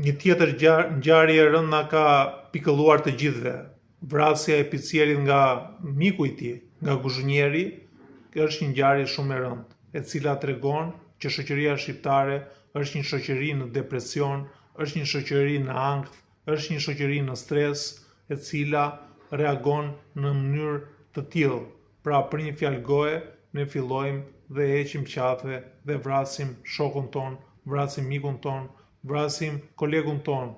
Një tjetër ngjarje e rëndë na ka pikëlluar të gjithëve. Vrasja e Picierit nga miku i tij, nga kuzhinieri, është një ngjarje shumë e rëndë, e cila tregon që shoqëria shqiptare është një shoqëri në depresion, është një shoqëri në ankth, është një shoqëri në stres, e cila reagon në mënyrë të tillë. Pra, për një fjalë goje, ne fillojmë dhe heqim qathe dhe vrasim shokun ton, vrasim mikun ton, vrasim kolegun ton,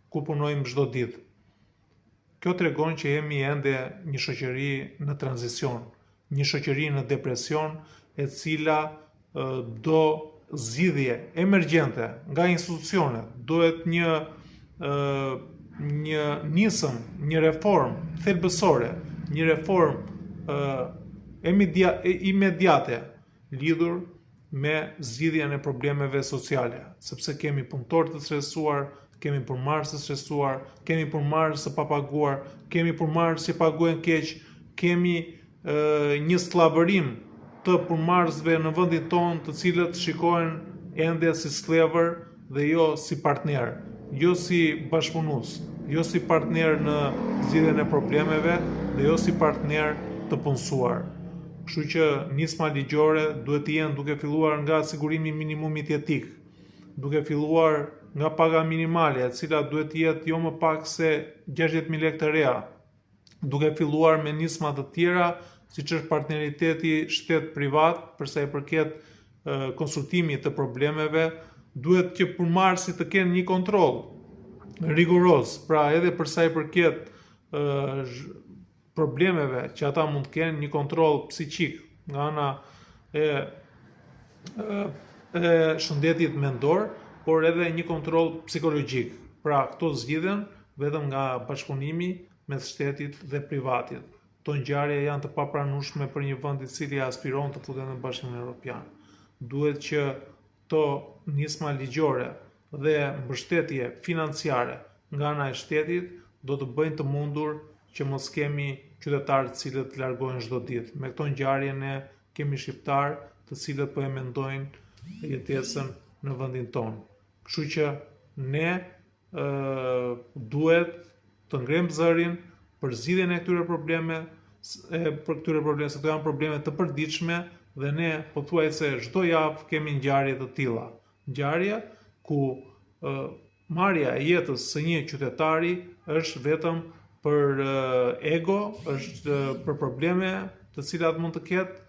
ku punojmë çdo ditë. Kjo tregon që jemi ende një shoqëri në tranzicion, një shoqëri në depresion, e cila do zgjidhje emergjente nga institucionet, duhet një nisëm, një reformë thelbësore, një reformë imediate lidhur me zgjidhjen e problemeve sociale, sepse kemi punëtor të stresuar, kemi punëmarrës të stresuar, kemi punëmarrës të papaguar, kemi punëmarrës që paguhen keq, kemi një sllavërim të punëmarrësve në vendin tonë, të cilët shikohen ende si sllëvër dhe jo si partner, jo si bashkëpunues, jo si partner në zgjidhjen e problemeve dhe jo si partner të punësuar. Kështu që nisma ligjore duhet të jenë duke filluar nga sigurimi minimumit jetik, duke filluar nga paga minimale, e cila duhet të jetë jo më pak se 60.000 lekë të reja, duke filluar me nisma të tjera, siç është partneriteti shtet-privat, për sa i përket konsultimit të problemeve, duhet që punëmarrësit të kenë një kontroll riguroz, pra edhe për sa i përket problemeve që ata mund të kenë, një kontroll psiqik nga ana e shëndetit mendor, por edhe një kontroll psikologjik. Pra, këto zgjidhen vetëm nga bashkëpunimi mes shtetit dhe privatit. Këto ngjarje janë të papranueshme për një vend i cili aspiron të futet në Bashkimin Evropian. Duhet që këto nisma ligjore dhe mbështetje financiare nga ana e shtetit do të bëjnë të mundur që mos kemi qytetarë të cilët largohen çdo ditë. Me këto ngjarje ne kemi shqiptarë të cilët po e mendojnë jetesën në vendin tonë. Kështu që ne duhet të ngremë zërin për zgjidhjen e këtyre problemeve, se këto janë probleme të përditshme dhe ne pothuajse çdo javë kemi ngjarje të tilla. Ngjarje ku marrja e jetës së një qytetari është vetëm për ego, është për probleme të cilat mund të ketë,